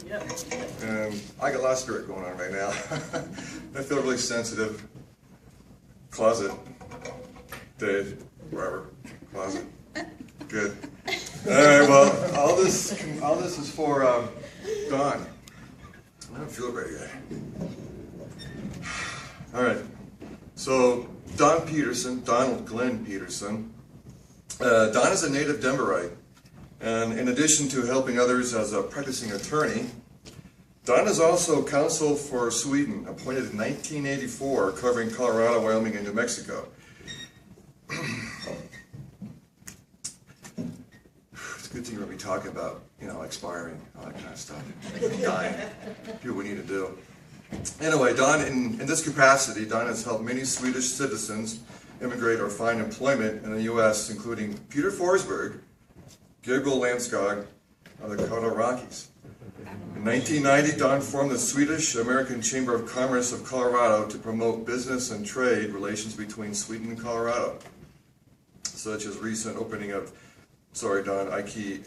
Yeah. And I got a lot of spirit going on right now. I feel really sensitive. Closet. Dave. Wherever. Closet. Good. All right. Well, all this is for Don. I don't feel great yet. All right. So Don Peterson, Donald Glenn Peterson. Don is a native Denverite, and in addition to helping others as a practicing attorney, Don is also counsel for Sweden, appointed in 1984, covering Colorado, Wyoming, and New Mexico. It's a good thing we're going to be talking about, expiring, all that kind of stuff, dying, do what we need to do. Anyway, Don, in this capacity, Don has helped many Swedish citizens immigrate or find employment in the U.S., including Peter Forsberg, Gabriel Landskog of the Colorado Rockies. In 1990, Don formed the Swedish-American Chamber of Commerce of Colorado to promote business and trade relations between Sweden and Colorado, such as recent opening of, sorry Don, IKEA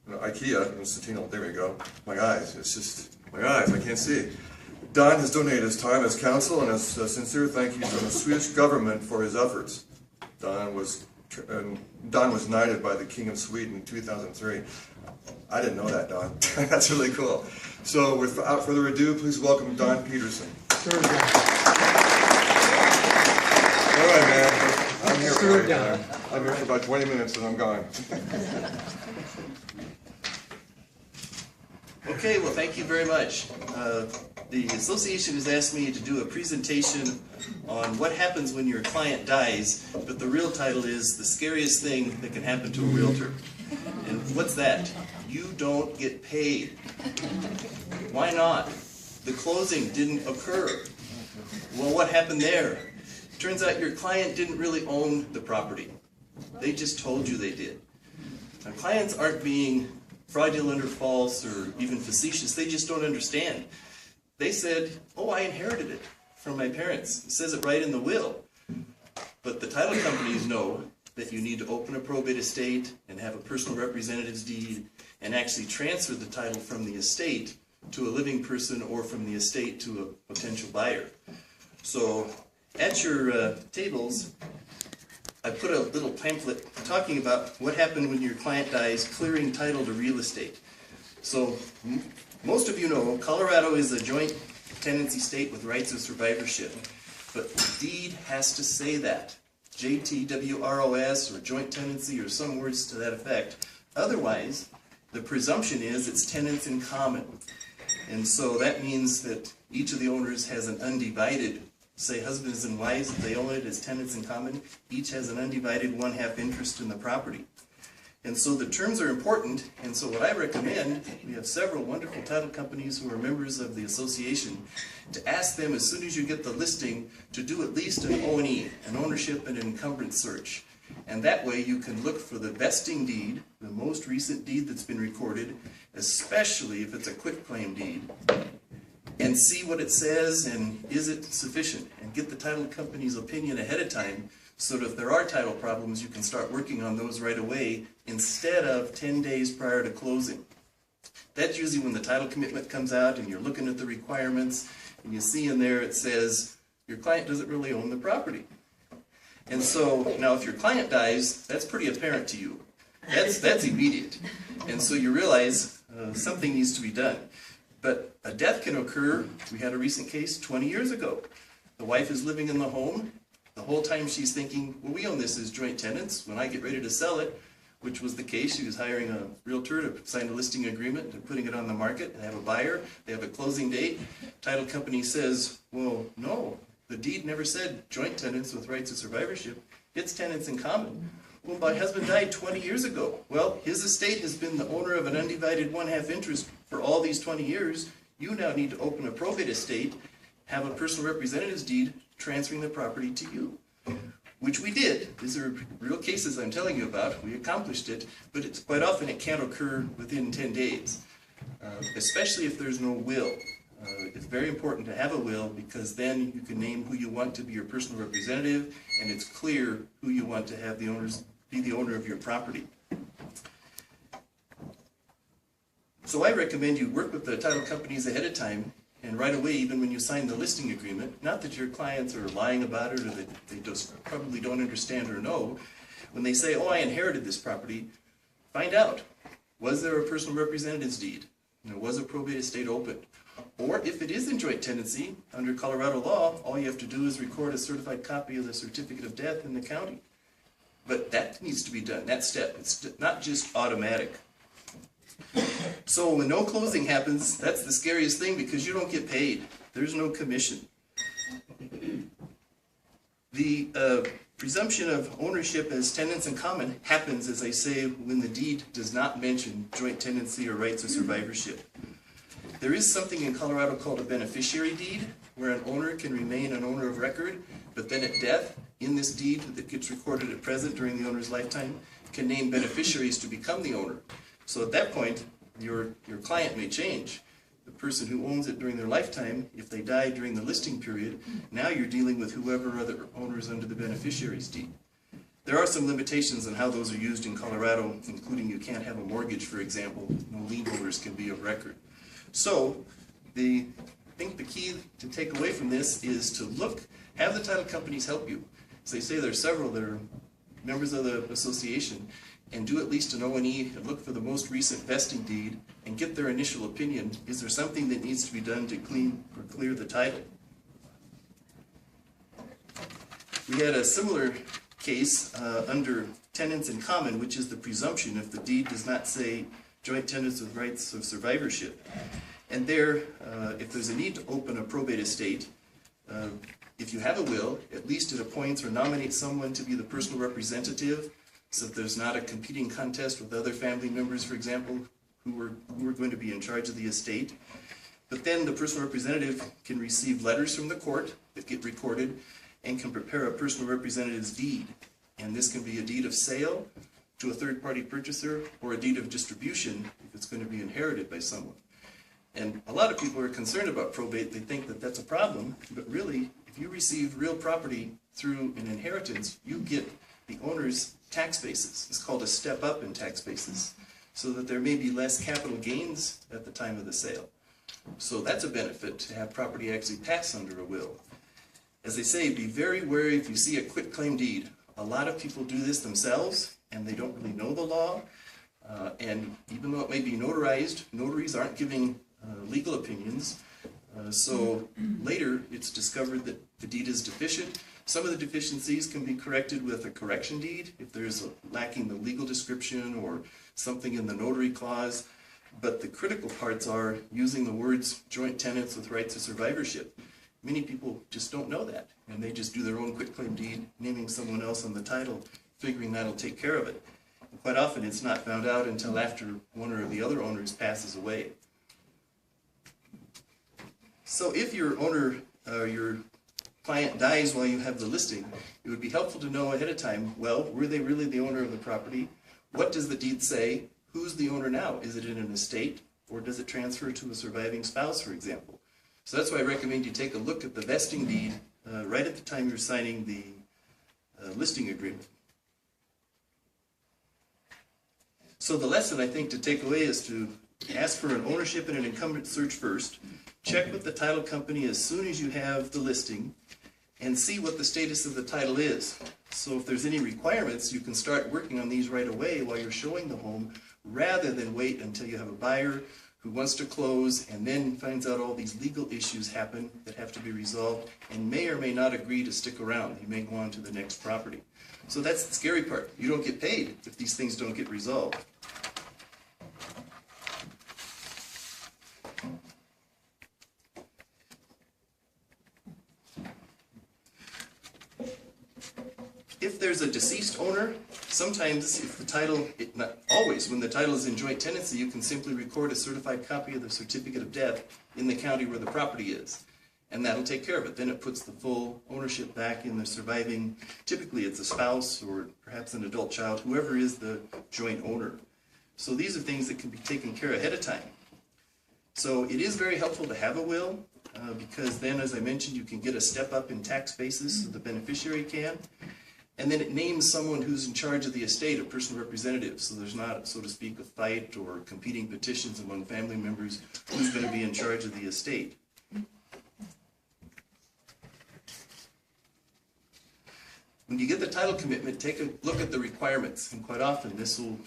in Centennial. There we go. My eyes, I can't see. Don has donated his time as counsel and as a sincere thank you to the Swedish government for his efforts. Don was knighted by the King of Sweden in 2003. I didn't know that, Don. That's really cool. So without further ado, please welcome Don Peterson. Sure, Don. All right, man. I'm here Sure, for Don. I'm here for about 20 minutes and I'm gone. Okay, well, thank you very much. The association has asked me to do a presentation on what happens when your client dies, but the real title is The Scariest Thing That Can Happen to a Realtor. And what's that? You don't get paid. Why not? The closing didn't occur. Well, what happened there? Turns out your client didn't really own the property. They just told you they did. Now, clients aren't being fraudulent or false or even facetious. They just don't understand. They said, oh, I inherited it from my parents. It says it right in the will. But the title companies know that you need to open a probate estate and have a personal representative's deed and actually transfer the title from the estate to a living person or from the estate to a potential buyer. So at your tables, I put a little pamphlet talking about what happened when your client dies, clearing title to real estate. So most of you know Colorado is a joint tenancy state with rights of survivorship, but the deed has to say that. JTWROS or joint tenancy or some words to that effect. Otherwise, the presumption is it's tenants in common. And so that means that each of the owners has an undivided, say husbands and wives, if they own it as tenants in common, each has an undivided 1/2 interest in the property. And so the terms are important, and so what I recommend, we have several wonderful title companies who are members of the association, to ask them as soon as you get the listing to do at least an O&E, an ownership and encumbrance search. And that way you can look for the vesting deed, the most recent deed that's been recorded, especially if it's a quitclaim deed, and see what it says and is it sufficient, and get the title company's opinion ahead of time so that if there are title problems you can start working on those right away instead of 10 days prior to closing. That's usually when the title commitment comes out and you're looking at the requirements and you see in there it says your client doesn't really own the property. And so now if your client dies, that's pretty apparent to you. That's immediate. And so you realize something needs to be done. But a death can occur. We had a recent case 20 years ago. The wife is living in the home. The whole time she's thinking, well, we own this as joint tenants. When I get ready to sell it, which was the case, she was hiring a realtor to sign a listing agreement and putting it on the market and have a buyer. They have a closing date. Title company says, well, no, the deed never said joint tenants with rights of survivorship. It's tenants in common. Well, my husband died 20 years ago. Well, his estate has been the owner of an undivided 1/2 interest for all these 20 years. You now need to open a probate estate, have a personal representative's deed, transferring the property to you, which we did. These are real cases I'm telling you about. We accomplished it, but it's quite often it can't occur within 10 days, especially if there's no will. It's very important to have a will because then you can name who you want to be your personal representative, and it's clear who you want to have be the owner of your property. So I recommend you work with the title companies ahead of time and right away, even when you sign the listing agreement, not that your clients are lying about it or that they just probably don't understand or know. When they say, oh, I inherited this property, find out, was there a personal representative's deed? Was a probate estate opened? Or if it is in joint tenancy, under Colorado law, all you have to do is record a certified copy of the certificate of death in the county. But that needs to be done, that step. It's not just automatic. So when no closing happens, that's the scariest thing because you don't get paid. There's no commission. The presumption of ownership as tenants in common happens, as I say, when the deed does not mention joint tenancy or rights of survivorship. There is something in Colorado called a beneficiary deed, where an owner can remain an owner of record, but then at death, in this deed that gets recorded at present during the owner's lifetime, can name beneficiaries to become the owner. So at that point, your client may change. The person who owns it during their lifetime, if they die during the listing period, now you're dealing with whoever other owners under the beneficiary's deed. There are some limitations on how those are used in Colorado, including you can't have a mortgage, for example. No lien holders can be of record. So I think the key to take away from this is to have the title companies help you. As they say, there are several that are members of the association, and do at least an O&E and look for the most recent vesting deed and get their initial opinion. Is there something that needs to be done to clean or clear the title? We had a similar case under tenants in common, which is the presumption if the deed does not say joint tenants with rights of survivorship. And there, if there's a need to open a probate estate, if you have a will, at least it appoints or nominates someone to be the personal representative, so that there's not a competing contest with other family members, for example, who are going to be in charge of the estate. But then the personal representative can receive letters from the court that get recorded and can prepare a personal representative's deed. And this can be a deed of sale to a third-party purchaser or a deed of distribution if it's going to be inherited by someone. And a lot of people are concerned about probate. They think that that's a problem, but really, if you receive real property through an inheritance, you get the owner's tax basis. It's called a step up in tax basis, so that there may be less capital gains at the time of the sale. So that's a benefit to have property actually pass under a will. As they say, be very wary if you see a quitclaim deed. A lot of people do this themselves, and they don't really know the law. And even though it may be notarized, notaries aren't giving legal opinions. So later, it's discovered that the deed is deficient. Some of the deficiencies can be corrected with a correction deed if there's lacking the legal description or something in the notary clause. But the critical parts are using the words joint tenants with rights of survivorship. Many people just don't know that, and they just do their own quitclaim deed, naming someone else on the title, figuring that'll take care of it. And quite often it's not found out until after one or the other owners passes away. So if your your client dies while you have the listing, it would be helpful to know ahead of time, well, were they really the owner of the property? What does the deed say? Who's the owner now? Is it in an estate, or does it transfer to a surviving spouse, for example? So that's why I recommend you take a look at the vesting deed right at the time you're signing the listing agreement. So the lesson, I think, to take away is to ask for an ownership and an incumbent search first. Check with the title company as soon as you have the listing and see what the status of the title is. So if there's any requirements, you can start working on these right away while you're showing the home, rather than wait until you have a buyer who wants to close and then finds out all these legal issues happen that have to be resolved and may or may not agree to stick around. He may go on to the next property. So that's the scary part. You don't get paid if these things don't get resolved. If there's a deceased owner, sometimes if the title, not always, when the title is in joint tenancy, you can simply record a certified copy of the certificate of death in the county where the property is. And that'll take care of it. Then it puts the full ownership back in the surviving, typically it's a spouse or perhaps an adult child, whoever is the joint owner. So these are things that can be taken care of ahead of time. So it is very helpful to have a will, because then, as I mentioned, you can get a step up in tax basis so the beneficiary can. And then it names someone who's in charge of the estate, a person representative, so there's not, so to speak, a fight or competing petitions among family members who's going to be in charge of the estate. When you get the title commitment, take a look at the requirements, and quite often this will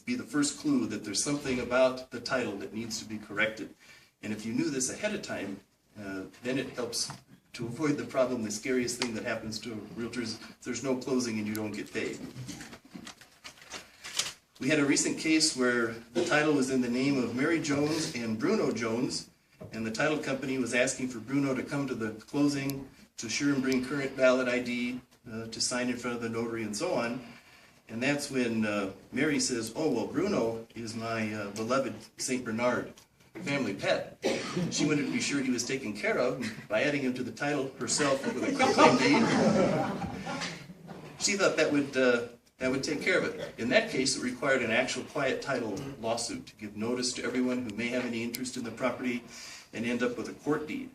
be the first clue that there's something about the title that needs to be corrected. And if you knew this ahead of time, then it helps to avoid the problem, the scariest thing that happens to realtors, there's no closing and you don't get paid. We had a recent case where the title was in the name of Mary Jones and Bruno Jones, and the title company was asking for Bruno to come to the closing to assure and bring current valid ID, to sign in front of the notary and so on. And that's when Mary says, oh, well, Bruno is my beloved St. Bernard family pet. She wanted to be sure he was taken care of by adding him to the title herself with a quitclaim deed. She thought that would take care of it. In that case, it required an actual quiet title lawsuit to give notice to everyone who may have any interest in the property and end up with a court deed.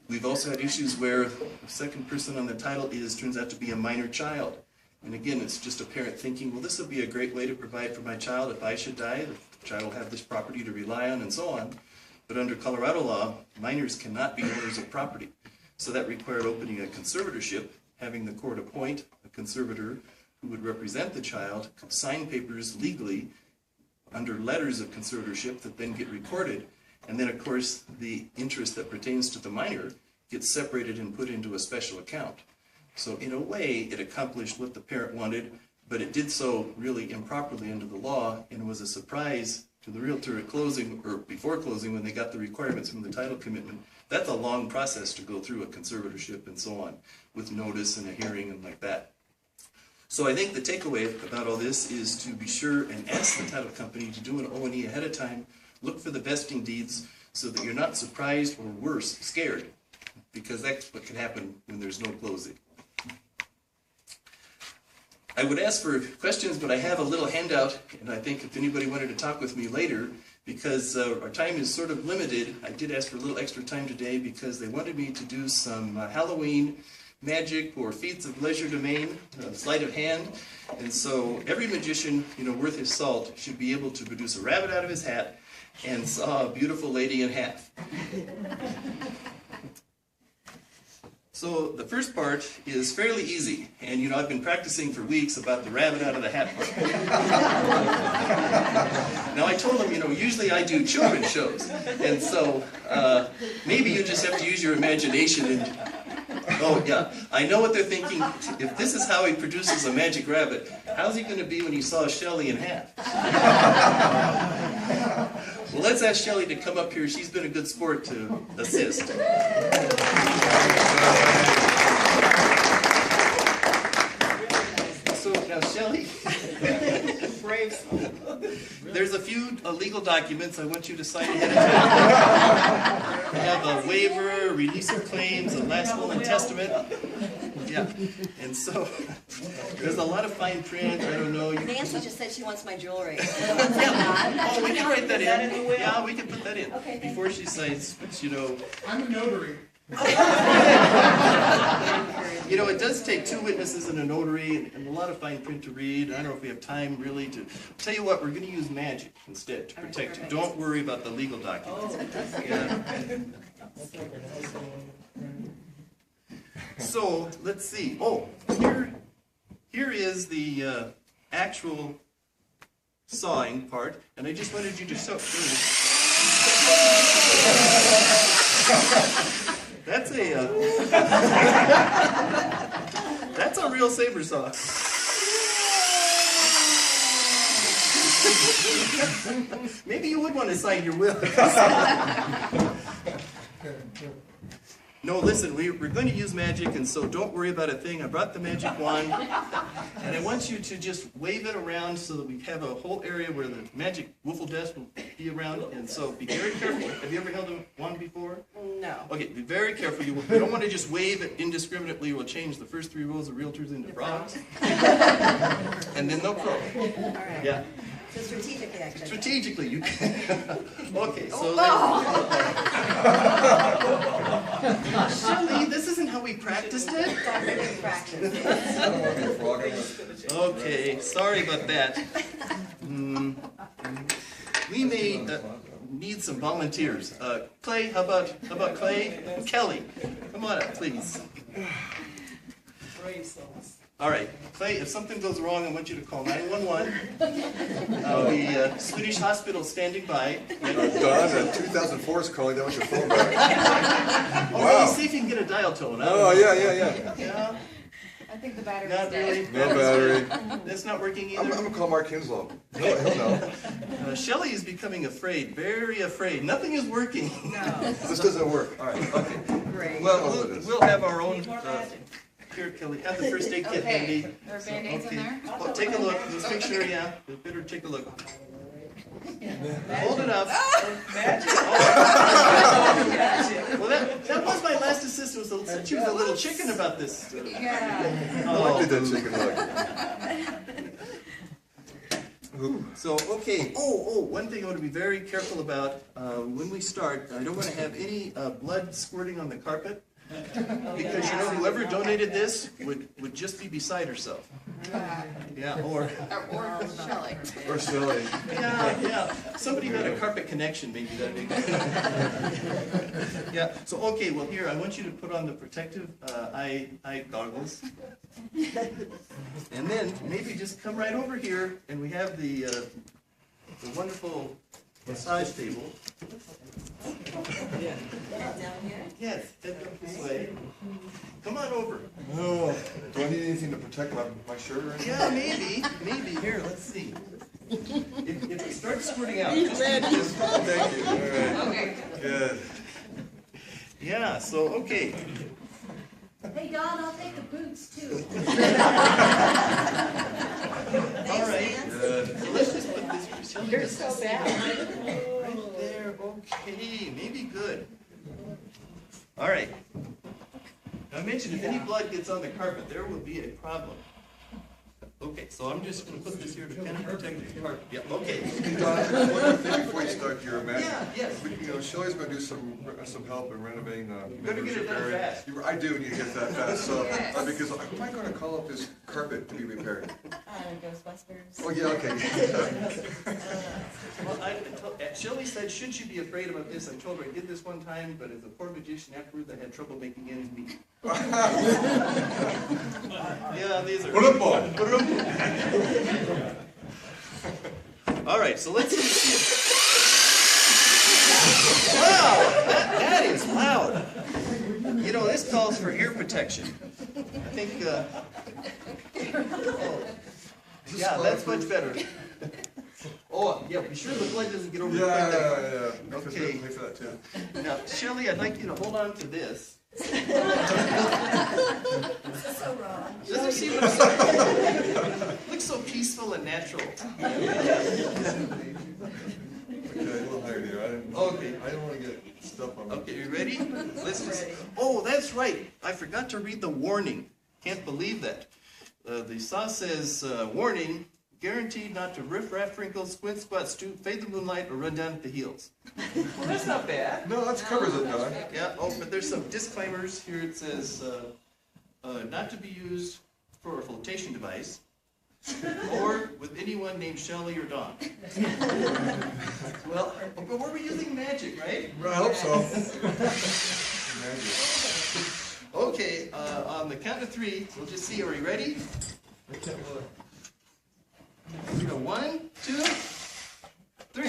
We've also had issues where the second person on the title turns out to be a minor child. And again, it's just a parent thinking, well, this would be a great way to provide for my child if I should die. The child will have this property to rely on and so on. But under Colorado law, minors cannot be owners of property. So that required opening a conservatorship, having the court appoint a conservator who would represent the child, sign papers legally under letters of conservatorship that then get recorded. And then, of course, the interest that pertains to the minor gets separated and put into a special account. So in a way, it accomplished what the parent wanted, but it did so really improperly under the law, and it was a surprise to the realtor at closing, or before closing, when they got the requirements from the title commitment. That's a long process to go through a conservatorship and so on, with notice and a hearing and like that. So I think the takeaway about all this is to be sure and ask the title company to do an O&E ahead of time. Look for the vesting deeds so that you're not surprised or worse, scared, because that's what can happen when there's no closing. I would ask for questions, but I have a little handout, and I think if anybody wanted to talk with me later, because our time is sort of limited, I did ask for a little extra time today because they wanted me to do some Halloween magic or feats of leisure domain, sleight of hand. And so every magician, worth his salt should be able to produce a rabbit out of his hat and saw a beautiful lady in half. So the first part is fairly easy, and I've been practicing for weeks about the rabbit out of the hat part. Now I told them, usually I do children's shows, and so maybe you just have to use your imagination and, oh yeah, I know what they're thinking. If this is how he produces a magic rabbit, how's he going to be when he saw Shelley in half? Well, let's ask Shelley to come up here. She's been a good sport to assist. So now, Shelley, there's a few legal documents I want you to sign ahead of time. We have a waiver, a release of claims, a last will and testament. Yeah, and so there's a lot of fine print. I don't know. Nancy just said she wants my jewelry. Yeah. Oh, we can write that in. In the will? Yeah, we can put that in. Okay, before she signs, I'm a notary. It does take two witnesses and a notary and a lot of fine print to read. I don't know if we have time really to tell you what, we're going to use magic instead to protect you. Don't worry about the legal documents. Yeah. So let's see. Oh, here is the actual sawing part, and I just wanted you to show. That's a real saber saw. Maybe you would want to sign your will. No, listen, we're going to use magic, and so don't worry about a thing. I brought the magic wand, and I want you to just wave it around so that we have a whole area where the magic wiffle desk will be around, and so be very careful. Have you ever held a wand before? No. Okay, be very careful. You don't want to just wave it indiscriminately. We'll change the first 3 rows of realtors into frogs. And then they'll crow. All right. Yeah. So strategically, I could. Strategically, you can. Okay, so Shelley, this isn't how we we practiced it? Practice. I don't want to be a frog. I'm gonna- Okay, sorry about that. We may need some volunteers. Clay, how about Clay? Kelly, come on up, please. All right, Clay, if something goes wrong, I want you to call 911. The Swedish hospital standing by. Don, 2004 is calling. That was your phone back. Oh, Wow. see if you can get a dial tone. Oh, yeah. Yeah, I think the battery's not really. dead. No battery. That's not working I'm either. going to call Mark Kinslow. He'll know. Shelley is becoming afraid, very afraid. Nothing is working. No. This doesn't work. All right, okay. Great. Well, we'll have our own. Here, Kelly, have the first aid kit Okay. handy. There are Band-Aids in there? Well, take a look. Let's make sure. Yeah, you better take a look. Hold it up. Well, that was my last assistant. She was a little chicken about this. Yeah. I did that chicken leg. So, okay. One thing I want to be very careful about when we start. I don't want to have any blood squirting on the carpet. Because you know, whoever donated this would just be beside herself. Yeah, or Shelley. Or silly. yeah. Somebody got a carpet connection, maybe that'd be good. Yeah. So okay, well here I want you to put on the protective eye goggles, and then maybe just come right over here, and we have the wonderful massage table. Down here? Yes, head up this way. Come on over. Oh, do I need anything to protect my shirt or anything? Yeah, maybe. Here, let's see. If it starts squirting out, just Thank you. All right. Okay. Good. yeah. So okay. Hey Don, I'll take the boots too. All right. Good. So let's just put this. You're so bad. Right there. Okay. Maybe good. All right. Now I mentioned if any blood gets on the carpet, there will be a problem. Okay, so I'm just going to put this here to kind of protect the carpet. Yeah. Okay. Hey, Don, one more thing before you start your magic. Yeah. Yes. You know, Shelley's going to do some help in renovating the better get it done area. fast. I do need to get that fast. So, Yes. because who am I going to call up this carpet to be repaired? Ghostbusters. Oh, yeah, okay. Well, Shelley said, should she be afraid about this? I told her I did this one time, but as a poor magician afterwards, I had trouble making ends meet. Yeah, these are. All right, so let's see. Wow, that is loud. You know, this calls for ear protection. I think. Yeah, that's much better. Oh, yeah, be sure the blood doesn't get over the front there. Yeah. Because we have to pay for that too. Now, Shelley, I'd like you to hold on to this. So wrong. Doesn't seem looks so peaceful and natural. Okay, a little higher there. Okay. I don't want to get stuff on me. Okay, you ready? Let's just. Oh, that's right. I forgot to read the warning. Can't believe that. The saw says, warning, guaranteed not to riff-raff, wrinkle, squint, squat, stoop, fade the moonlight, or run down at the heels. Well, that's not bad. No, that covers it, Don. Yeah, but there's some disclaimers here. It says, not to be used for a flotation device, or with anyone named Shelley or Don. Well, but we're using magic, right? I hope so. Okay, on the count of three, we'll just see. Are we ready? You know, 1, 2, 3.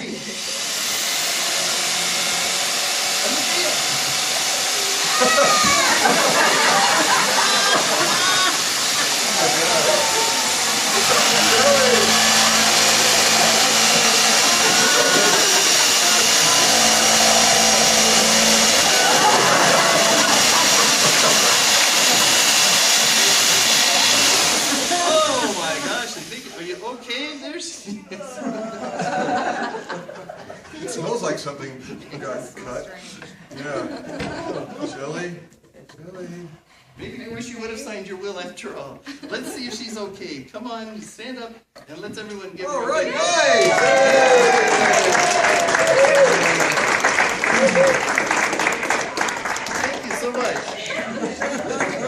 Oh my gosh, I think, are you okay? There's. It smells like something got cut. Yeah. Shelley? Maybe I wish you would have signed your will after all. Let's see if she's okay. Come on, stand up, and let's everyone give her All a right, big guys! Thank you so much.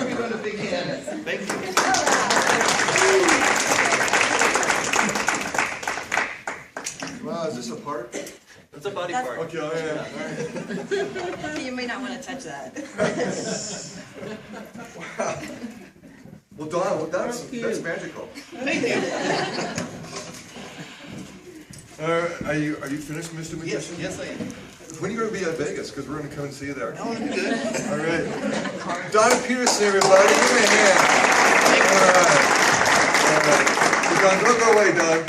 You may not want to touch that. Well, Don, well, that's magical. Thank you. Are you finished, Mr. Yes, Magician? yes I am. When are you going to be at Vegas? Because we're going to come and see you there. Oh, I'm good. All right. Don Peterson, everybody. Give me a hand. All right. So Don, don't go away, Don.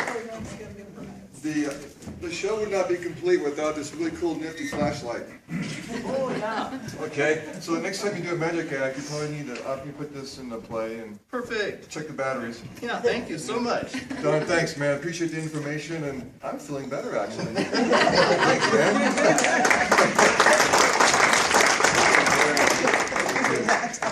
The show would not be complete without this really cool, nifty flashlight. Oh, yeah. Okay? So the next time you do a magic act, you probably need to put this into play and Perfect. check the batteries. Yeah, thank you so much. Don, thanks, man. Appreciate the information, and I'm feeling better, actually. Thanks, man.